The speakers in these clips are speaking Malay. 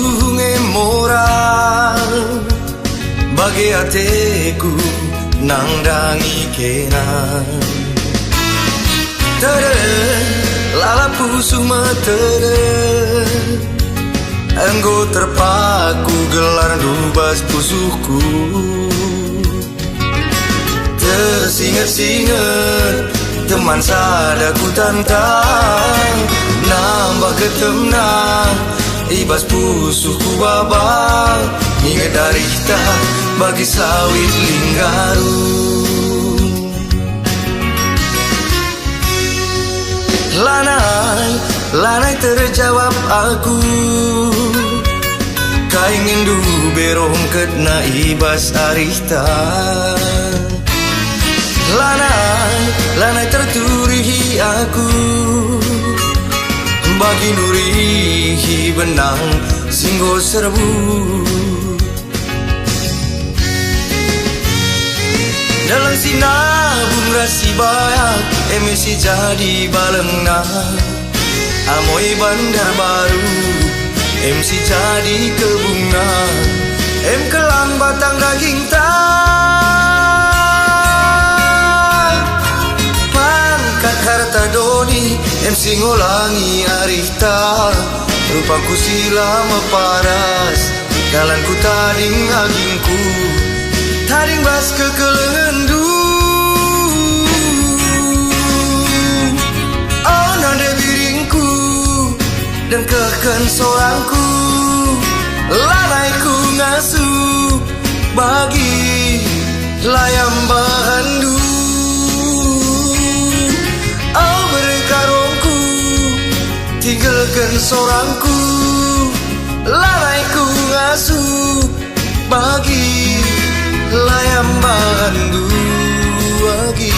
sungai moral bagi hatiku nangdangi kenang tere lalapu suma tere enggo terpaku gelar dubas pusuhku tersinget-singet teman sadaku tantang nambah ketemnang ibas pusuhku babak ingat dari tak bagi sawit linggaru lanai terjawab aku kaingin du berong ketna ibas arihta lanai terturihi aku bagi nurihi benang singgo serbu dalam sinabung rasi bayak emisi jadi balengna amoi bandar baru MC jadi kebunga kelang batang daging tak pangkat harta doni MC ngolangi arihta rupaku silama paras dalanku tading agingku taring bas kekelendu oh nande biringku dan keken sorangku lalaiku ngasuh bagi layam bahandu oh berkarongku tinggalkan sorangku lalaiku ngasuh bagi layam bahandu lagi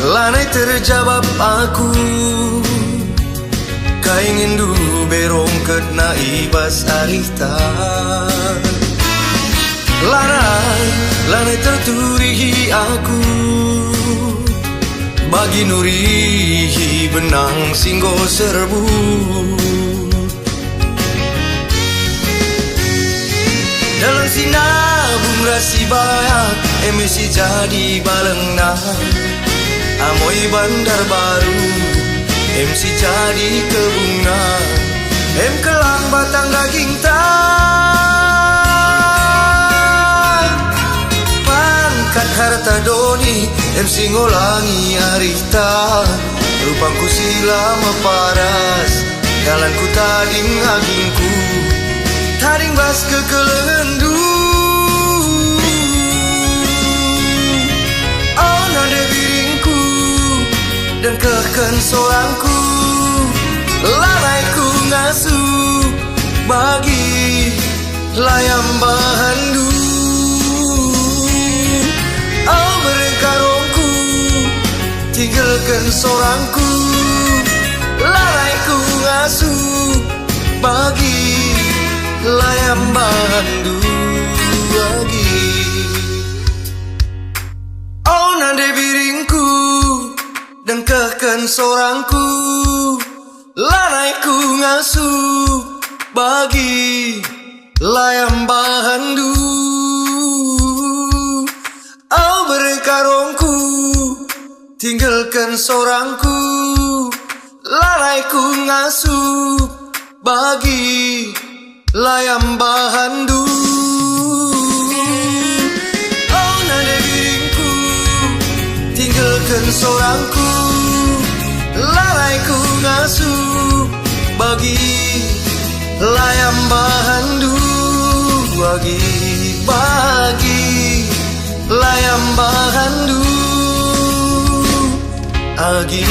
lanai terjawab aku kaingin du berong ketna ibas arihta lanai terturihi aku bagi nurihi benang singgo serbu dalam sinabung rasi bayak emisi jadi balengna amoi bandar baru MC jadi kebunga kelang batang daging tak pangkat harta doni MC ngolangi arihta rupaku silama paras dalanku tading agingku taring bas kekelendu oh nade biringku dan keken sorangku lalaiku ngasuh bagi layam bahandu oh berkarongku tinggalkan sorangku lalaiku ngasuh bagi layam bahandu lagi oh nande biringku dan keken sorangku lalaiku ngasuh bagi layam bahandu oh berkarongku tinggalkan sorangku lalaiku ngasuh bagi layam bahandu oh nade biringku tinggalkan sorangku lalaiku ngasuh bagi layam bahandu bagi layam bahandu agi